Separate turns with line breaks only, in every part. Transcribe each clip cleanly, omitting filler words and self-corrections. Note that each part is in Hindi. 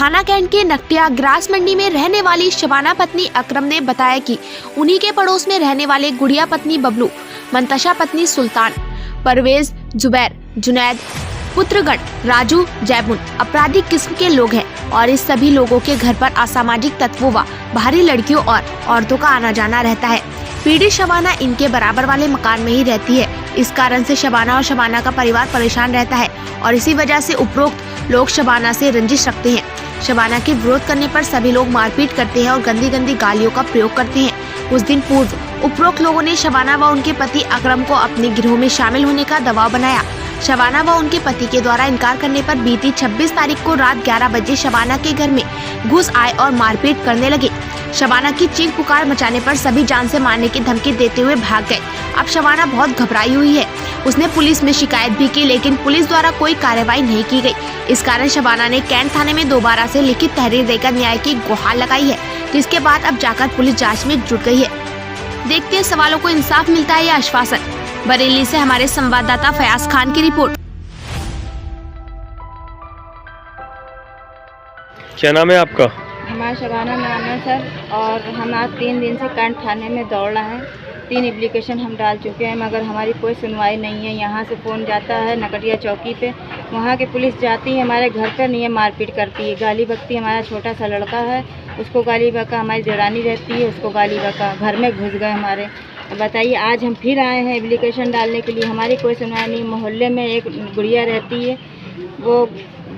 थाना कैंट के नकटिया ग्रास मंडी में रहने वाली शबाना पत्नी अकरम ने बताया कि उन्हीं के पड़ोस में रहने वाले गुड़िया पत्नी बबलू, मंतशा पत्नी सुल्तान, परवेज, जुबैर, जुनैद, पुत्रगण राजू, जैबुन आपराधिक किस्म के लोग हैं और इस सभी लोगों के घर पर असामाजिक तत्वों व बाहरी लड़कियों और औरतों का आना जाना रहता है। पीड़ित शबाना इनके बराबर वाले मकान में ही रहती है। इस कारण से शबाना और शबाना का परिवार परेशान रहता है और इसी वजह से उपरोक्त लोग शबाना से रंजिश रखते हैं। शबाना के विरोध करने पर सभी लोग मारपीट करते हैं और गंदी गंदी गालियों का प्रयोग करते हैं। कुछ दिन पूर्व उपरोक्त लोगों ने शबाना व उनके पति अकरम को अपने गिरोह में शामिल होने का दबाव बनाया। शबाना व उनके पति के द्वारा इनकार करने पर बीती 26 तारीख को रात 11 बजे शबाना के घर में घुस आए और मारपीट करने लगे। शबाना की चीख पुकार मचाने पर सभी जान से मारने की धमकी देते हुए भाग गए। अब शबाना बहुत घबराई हुई है। उसने पुलिस में शिकायत भी की, लेकिन पुलिस द्वारा कोई कार्रवाई नहीं की गई। इस कारण शबाना ने कैंट थाने में दोबारा से लिखित तहरीर देकर न्याय की गुहार लगाई है, जिसके बाद अब जाकर पुलिस जाँच में जुट गई है। देखते हैं सवालों को इंसाफ मिलता है या आश्वासन। बरेली से हमारे संवाददाता फयाज खान की रिपोर्ट।
क्या नाम है आपका?
हमारा शबाना नाम है सर, और हम आज 3 दिन से कैंट थाने में दौड़ रहे हैं। 3 एप्लीकेशन हम डाल चुके हैं, मगर हमारी कोई सुनवाई नहीं है। यहाँ से फ़ोन जाता है नकटिया चौकी पे, वहाँ के पुलिस जाती है, हमारे घर पर नहीं है, मारपीट करती है, गाली बकती है। हमारा छोटा सा लड़का है, उसको गाली बका। हमारी देरानी रहती है, उसको गाली बका। घर में घुस गए हमारे। बताइए, आज हम फिर आए हैं एप्लीकेशन डालने के लिए, हमारी कोई सुनवाई नहीं। मोहल्ले में एक गुड़िया रहती है, वो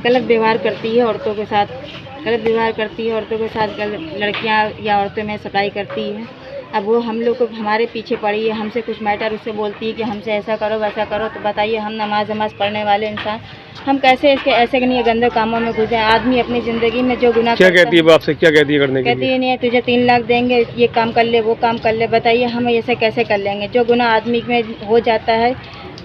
गलत व्यवहार करती है औरतों के साथ, गलत व्यवहार करती है औरतों के साथ, लड़कियां या औरतों में सप्लाई करती है। अब वो हम लोग को हमारे पीछे पड़ी है, हमसे कुछ मैटर उससे बोलती है कि हमसे ऐसा करो वैसा करो। तो बताइए, हम नमाज पढ़ने वाले इंसान, हम कैसे इसके ऐसे नहीं है गंदे कामों में घुसे। आदमी अपनी ज़िंदगी में जो गुनाह
क्या कहती है वो आपसे, क्या कहती है करने के लिए?
कहती है नहीं, तुझे 3 लाख देंगे, ये काम कर ले, वो काम कर ले। बताइए, हम ऐसे कैसे कर लेंगे? जो गुनाह आदमी में हो जाता है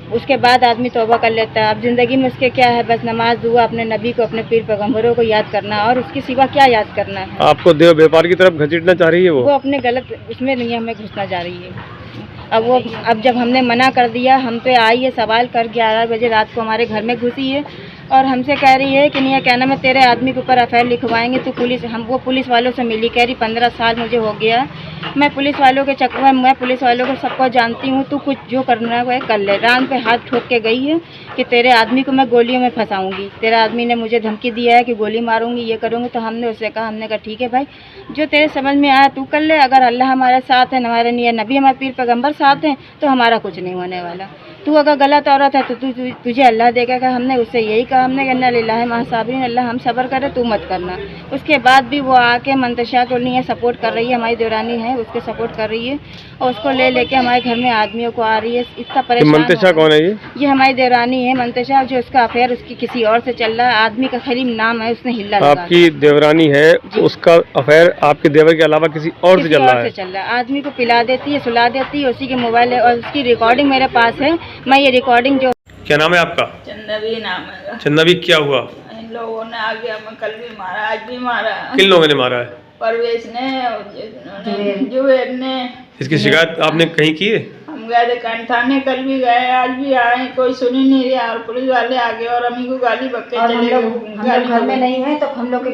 उसके बाद आदमी तौबा कर लेता है। अब ज़िंदगी में उसके क्या है? बस नमाज, दुआ, अपने नबी को, अपने पीर पैगम्बरों को याद करना, और उसके सिवा क्या याद करना है?
आपको देव व्यापार की तरफ घसीटना चाह रही है वो
अपने गलत उसमें नहीं, हमें घुसना जा रही है। अब जब हमने मना कर दिया, हम पे आई है सवाल कर, 11 बजे रात को हमारे घर में घुसी है और हमसे कह रही है कि नहीं, क्या नाम है, तेरे आदमी के ऊपर एफआईआर लिखवाएंगे। तो वो पुलिस वालों से मिली, कह रही 15 साल मुझे हो गया, मैं पुलिस वालों के चक्कर में, मैं पुलिस वालों को सबको जानती हूँ, तू कुछ जो करना है वो कर ले। रान पे हाथ ठोक के गई है कि तेरे आदमी को मैं गोलियों में फंसाऊंगी, तेरे आदमी ने मुझे धमकी दिया है कि गोली मारूंगी, ये करूँगी। तो हमने उससे कहा, हमने कहा ठीक है भाई, जो तेरे समझ में आया तू कर ले। अगर अल्लाह हमारे साथ है, हमारे नहीं, नबी हमारे पीर पैगम्बर साथ हैं, तो हमारा कुछ नहीं होने वाला। तू अगर गलत औरत है तो तुझे अल्लाह देगा। हमने उससे यही कहा, हमने कहना लिल्लाह माह साबिरीन, अल्लाह हम सब्र करे, तू मत करना। उसके बाद भी वो आके मंतशा को नहीं है सपोर्ट कर रही है, हमारी देवरानी है उसके सपोर्ट कर रही है, और उसको ले लेके हमारे घर में आदमियों को आ रही है। इतना परेशान।
मंतशा कौन है? ये
हमारी देवरानी है मंतशा, जो उसका अफेयर उसकी किसी और से चल रहा है। आदमी का खाली नाम है, उसने हिल्ला लगा।
आपकी देवरानी है, उसका अफेयर आपके देवर के अलावा किसी और से चल रहा है?
आदमी को पिला देती है, सुला देती है, उसी के मोबाइल है और उसकी रिकॉर्डिंग मेरे पास है। मैं ये रिकॉर्डिंग जो।
क्या नाम है आपका?
चंदवी नाम है।
चंदवी, क्या हुआ?
इन लोगों ने आगे हमें कल भी मारा, आज भी मारा।
किन लोगों ने मारा है?
परवेश ने और जुबैर ने।
इसकी शिकायत आपने कहीं की है?
हम गए थे कैंट थाने, कल भी गए, आज भी आए, कोई सुन ही नहीं रहा। और पुलिस वाले आगे और हम को गाली बक के चले गए।
हम लोग घर में नहीं है, तो हम लोग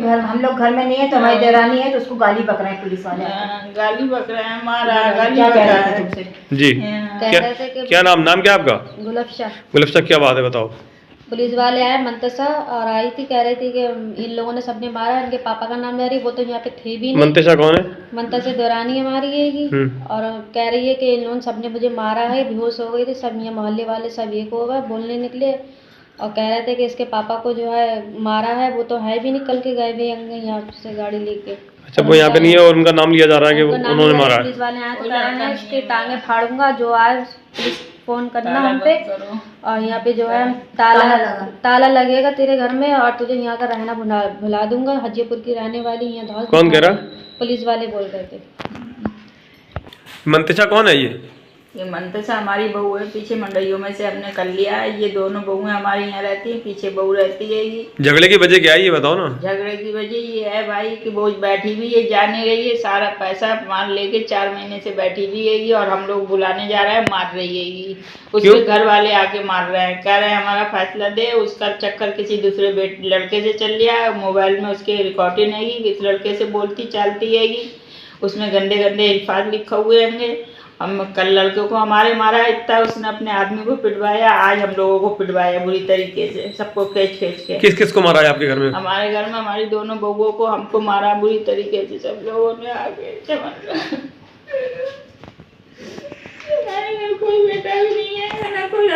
घर में नहीं है, तो हमारी देरानी है, तो उसको गाली बक रहे हैं पुलिस वाले।
गाली बक रहे हैं, मारा, गाली बक रहा है
जी। क्या नाम क्या आपका? गुलफ्शा, क्या बात है बताओ?
पुलिस वाले आए, मंतशा और आई थी, कह रही थी कि इन लोगों ने सबने मारा, इनके पापा का नाम ले रही, वो तो यहाँ पे थे भी नहीं।
मंतशा कौन है?
मंतशा देवरानी हमारी है, और कह रही है कि इन लोगों सबने मुझे मारा है, बेहोश हो गई थी सब, यहाँ मोहल्ले वाले सब एक हो गए, बोलने निकले और कह रहे थे कि इसके पापा को जो है मारा है, वो तो है भी नहीं, कल के गए भी यहाँ से गाड़ी लेके।
अच्छा, वो यहाँ पे नहीं है और उनका नाम लिया जा रहा है कि उन्होंने मारा है?
पुलिस वाले आए तो कह रहे हैं इसके टांगे फाड़ूंगा, जो आए पुलिस फोन करना हम पे, और यहाँ पे जो है ताला लगेगा तेरे घर में, और तुझे यहाँ का रहना भुला दूंगा। हाजीपुर की रहने वाली यहाँ।
कौन कह रहा?
पुलिस वाले बोल रहे थे।
मंतशा कौन है ये?
ये मंतसा हमारी बहू है, पीछे मंडइयों में से हमने कर लिया है। ये दोनों बहुएं हमारी यहाँ रहती हैं, पीछे बहू रहती है। ये
झगड़े की वजह क्या है ये बताओ ना।
झगड़े की वजह ये है भाई कि वो बैठी भी है, जाने रही है, सारा पैसा मान लेके 4 महीने से बैठी भी है और हम लोग बुलाने जा रहे हैं, मार रही है ये। उसके घर वाले आके मार रहे हैं, कह रहे हैं हमारा फैसला दे। उसका चक्कर किसी दूसरे लड़के से चल लिया है। मोबाइल में उसके रिकॉर्डिंग है, इस लड़के से बोलती चालती है, उसमें गंदे गंदे अल्फाज लिखे हुए हैं। हम कल लड़के को हमारे मारा इतना, उसने अपने आदमी को पिटवाया, आज हम लोगों को पिटवाया बुरी तरीके से, सबको खींच के।
किस किस को मारा है आपके घर में?
हमारे घर में हमारी दोनों बहुओं को, हमको मारा बुरी तरीके से, सब लोगों ने आगे हमारे घर कोई बेटा भी नहीं है ना कोई